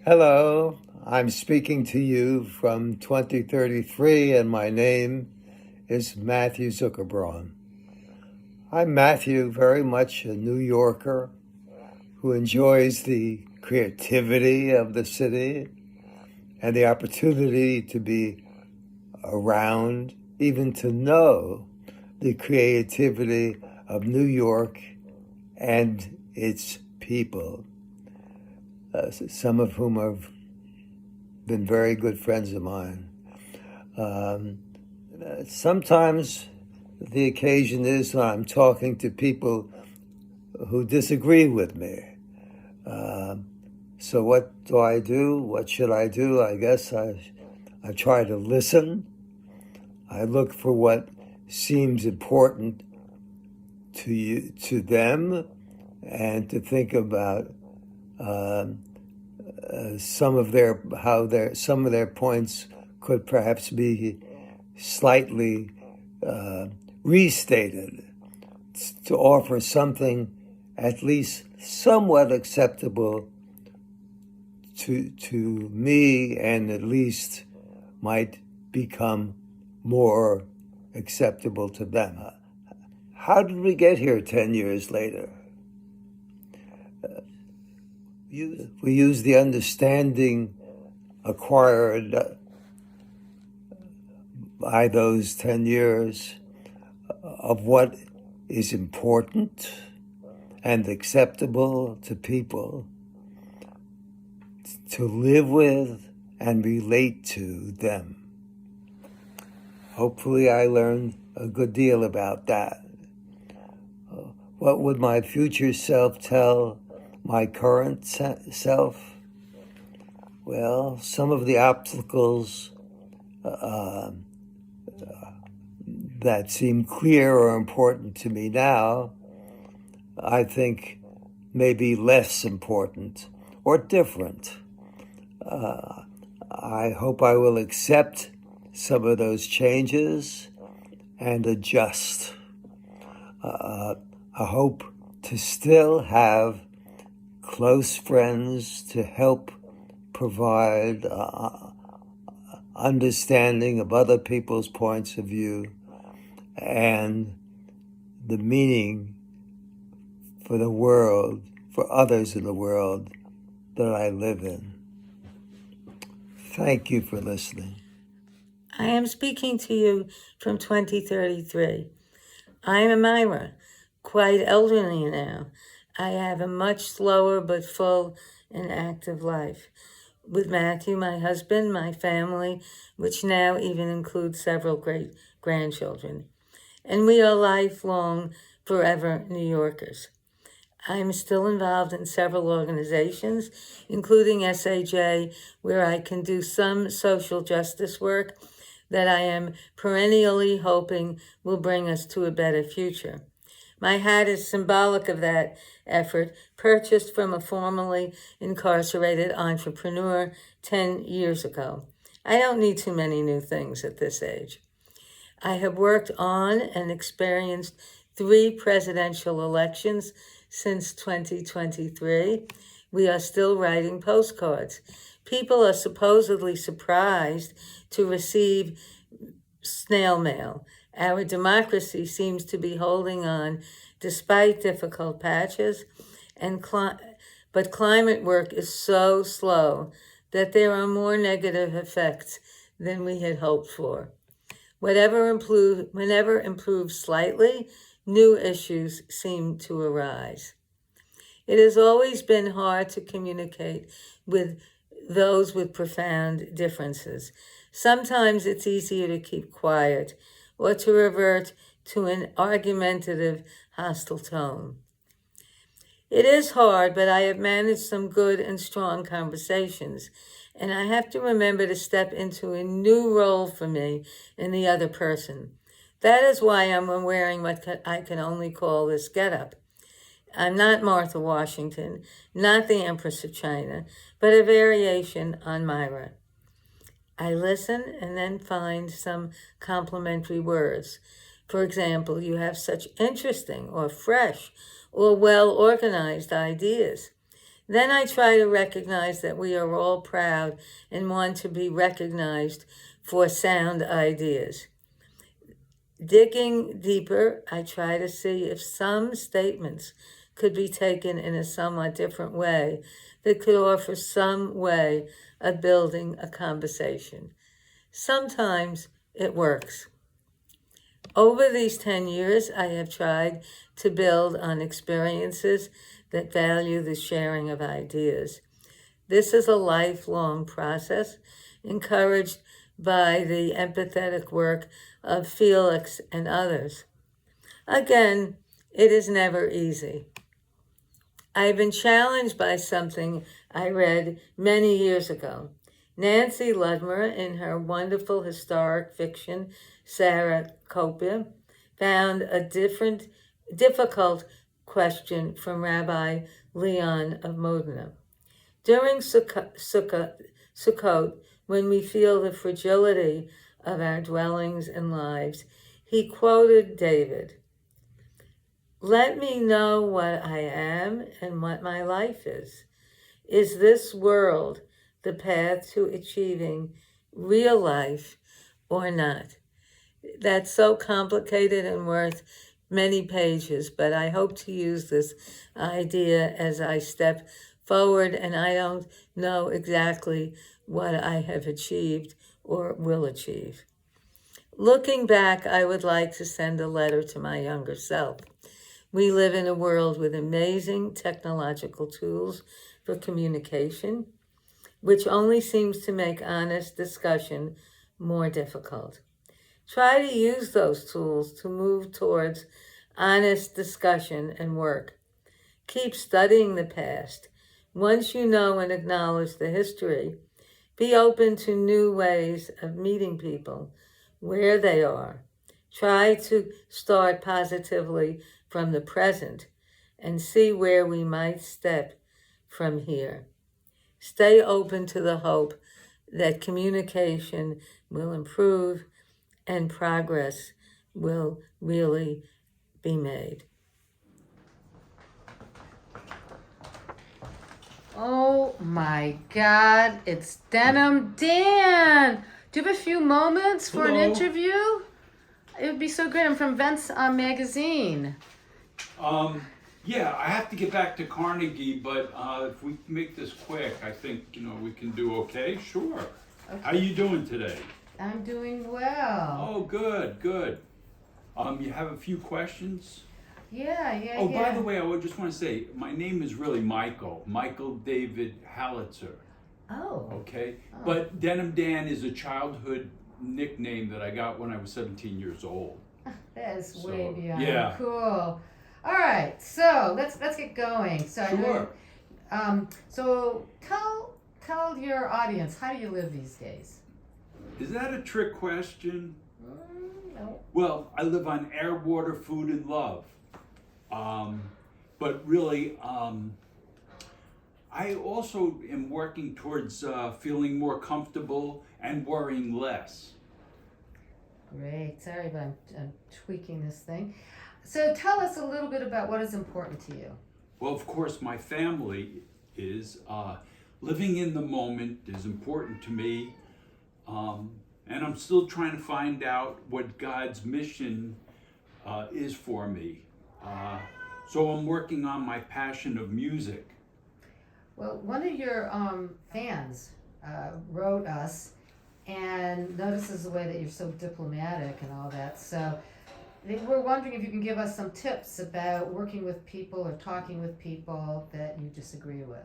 Hello, I'm speaking to you from 2033, and my name is Matthew Zuckerbraun. I'm Matthew, very much a New Yorker who enjoys the creativity of the city and the opportunity to be around, even to know the creativity of New York and its people. Some of whom have been very good friends of mine. Sometimes the occasion is when I'm talking to people who disagree with me. So what do I do? What should I do? I guess I try to listen. I look for what seems important to them, and to think about some of their points could perhaps be slightly restated to offer something at least somewhat acceptable to me, and at least might become more acceptable to them. How did we get here 10 years later? We use the understanding acquired by those 10 years of what is important and acceptable to people to live with and relate to them. Hopefully I learned a good deal about that. What would my future self tell my current self? Well, some of the obstacles that seem clear or important to me now, I think may be less important or different. I hope I will accept some of those changes and adjust. I hope to still have close friends to help provide understanding of other people's points of view and the meaning for the world, for others in the world that I live in. Thank you for listening. I am speaking to you from 2033. I am a Myra, quite elderly now. I have a much slower but full and active life. With Matthew, my husband, my family, which now even includes several great grandchildren. And we are lifelong, forever New Yorkers. I'm still involved in several organizations, including SOJAC, where I can do some social justice work that I am perennially hoping will bring us to a better future. My hat is symbolic of that effort, purchased from a formerly incarcerated entrepreneur 10 years ago. I don't need too many new things at this age. I have worked on and experienced 3 presidential elections since 2023. We are still writing postcards. People are supposedly surprised to receive snail mail, Our democracy seems to be holding on despite difficult patches, but climate work is so slow that there are more negative effects than we had hoped for. Whenever improved slightly, new issues seem to arise. It has always been hard to communicate with those with profound differences. Sometimes it's easier to keep quiet or to revert to an argumentative, hostile tone. It is hard, but I have managed some good and strong conversations, and I have to remember to step into a new role for me and the other person. That is why I'm wearing what I can only call this getup. I'm not Martha Washington, not the Empress of China, but a variation on Myra. I listen and then find some complimentary words. For example, you have such interesting or fresh or well-organized ideas. Then I try to recognize that we are all proud and want to be recognized for sound ideas. Digging deeper, I try to see if some statements could be taken in a somewhat different way that could offer some way of building a conversation. Sometimes it works. Over these 10 years, I have tried to build on experiences that value the sharing of ideas. This is a lifelong process, encouraged by the empathetic work of Felix and others. Again, it is never easy. I have been challenged by something I read many years ago. Nancy Ludmer, in her wonderful historic fiction, Sarah Copia, found a difficult question from Rabbi Leon of Modena. During Sukkot, when we feel the fragility of our dwellings and lives, he quoted David, "Let me know what I am and what my life is. Is this world the path to achieving real life or not?" That's so complicated and worth many pages, but I hope to use this idea as I step forward, and I don't know exactly what I have achieved or will achieve. Looking back, I would like to send a letter to my younger self. We live in a world with amazing technological tools for communication, which only seems to make honest discussion more difficult. Try to use those tools to move towards honest discussion and work. Keep studying the past. Once you know and acknowledge the history, be open to new ways of meeting people where they are. Try to start positively from the present and see where we might step from here. Stay open to the hope that communication will improve and progress will really be made. Oh my God, it's Denim Dan. Do you have a few moments for an Hello. interview? It would be so great. I'm from Vents magazine. Yeah, I have to get back to Carnegie, but if we make this quick, I think we can do okay. Sure. Okay. How you doing today? I'm doing well. Oh, good, good. You have a few questions? Yeah. Oh, by the way, I would just want to say my name is really Michael David Halitzer. Oh. Okay, but Denim Dan is a childhood nickname that I got when I was 17 years old. That's So, way beyond yeah. cool. All right, so let's get going. So Sure. So tell your audience, how do you live these days? Is that a trick question? No. Well, I live on air, water, food, and love. But really, I also am working towards feeling more comfortable and worrying less. Great. Sorry, but I'm tweaking this thing. So tell us a little bit about what is important to you. Well, of course, my family is living in the moment is important to me. And I'm still trying to find out what God's mission is for me. So I'm working on my passion of music. Well, one of your fans wrote us and notices the way that you're so diplomatic and all that. So they were wondering if you can give us some tips about working with people or talking with people that you disagree with.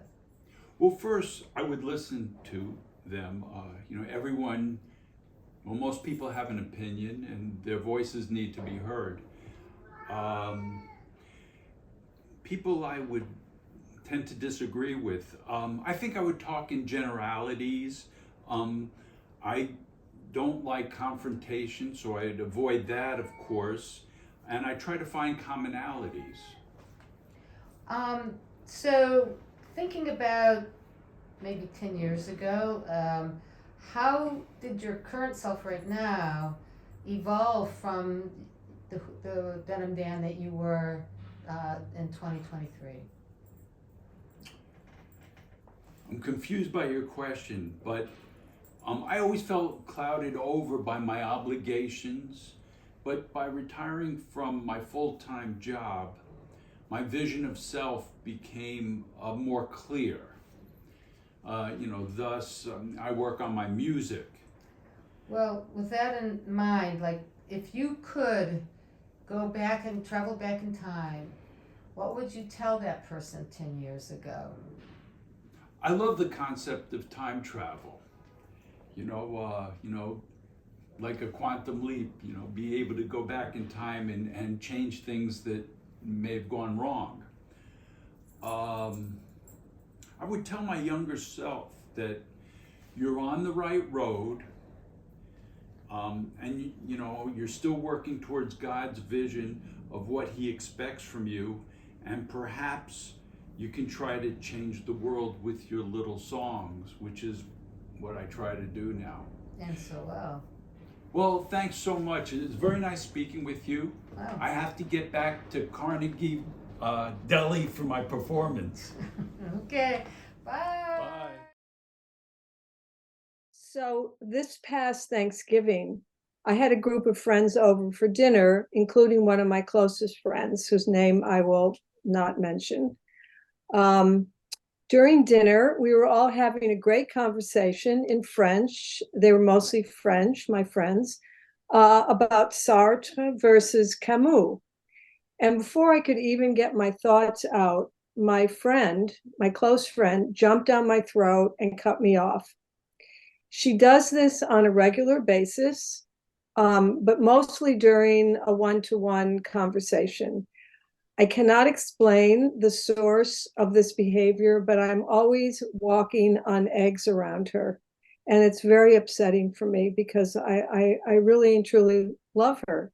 Well, first, I would listen to them. Everyone, well, most people have an opinion and their voices need to be heard. People I would tend to disagree with, I think I would talk in generalities. I don't like confrontation, so I'd avoid that, of course, and I try to find commonalities. So thinking about maybe 10 years ago, how did your current self right now evolve from the Denim Dan that you were in 2023? I'm confused by your question, but I always felt clouded over by my obligations, but by retiring from my full-time job, my vision of self became more clear. Thus, I work on my music. Well, with that in mind, like if you could go back and travel back in time, what would you tell that person 10 years ago? I love the concept of time travel. Like a quantum leap, be able to go back in time and change things that may have gone wrong. I would tell my younger self that you're on the right road, and you're still working towards God's vision of what He expects from you, and perhaps you can try to change the world with your little songs, which is what I try to do now. And so well. Well, thanks so much. It's very nice speaking with you. Wow. I have to get back to Carnegie Deli for my performance. Okay, bye. Bye. So this past Thanksgiving, I had a group of friends over for dinner, including one of my closest friends, whose name I will not mention. During dinner, we were all having a great conversation in French. They were mostly French, my friends, about Sartre versus Camus. And before I could even get my thoughts out, my close friend, jumped down my throat and cut me off. She does this on a regular basis, but mostly during a one-to-one conversation. I cannot explain the source of this behavior, but I'm always walking on eggs around her. And it's very upsetting for me because I really and truly love her.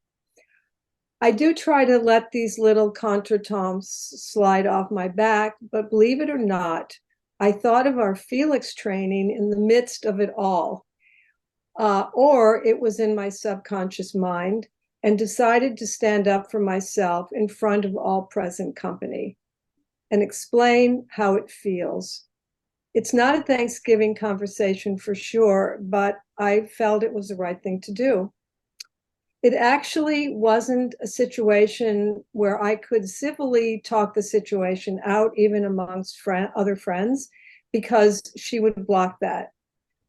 I do try to let these little contretemps slide off my back, but believe it or not, I thought of our Felix training in the midst of it all, or it was in my subconscious mind, and decided to stand up for myself in front of all present company and explain how it feels. It's not a Thanksgiving conversation for sure, but I felt it was the right thing to do. It actually wasn't a situation where I could civilly talk the situation out, even amongst other friends, because she would block that.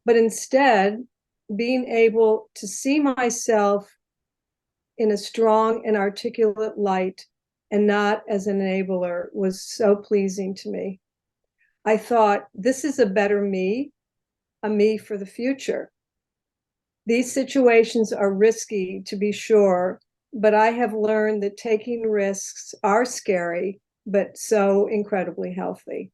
But instead, being able to see myself in a strong and articulate light and not as an enabler was so pleasing to me. I thought, this is a better me, a me for the future. These situations are risky, to be sure, but I have learned that taking risks are scary, but so incredibly healthy.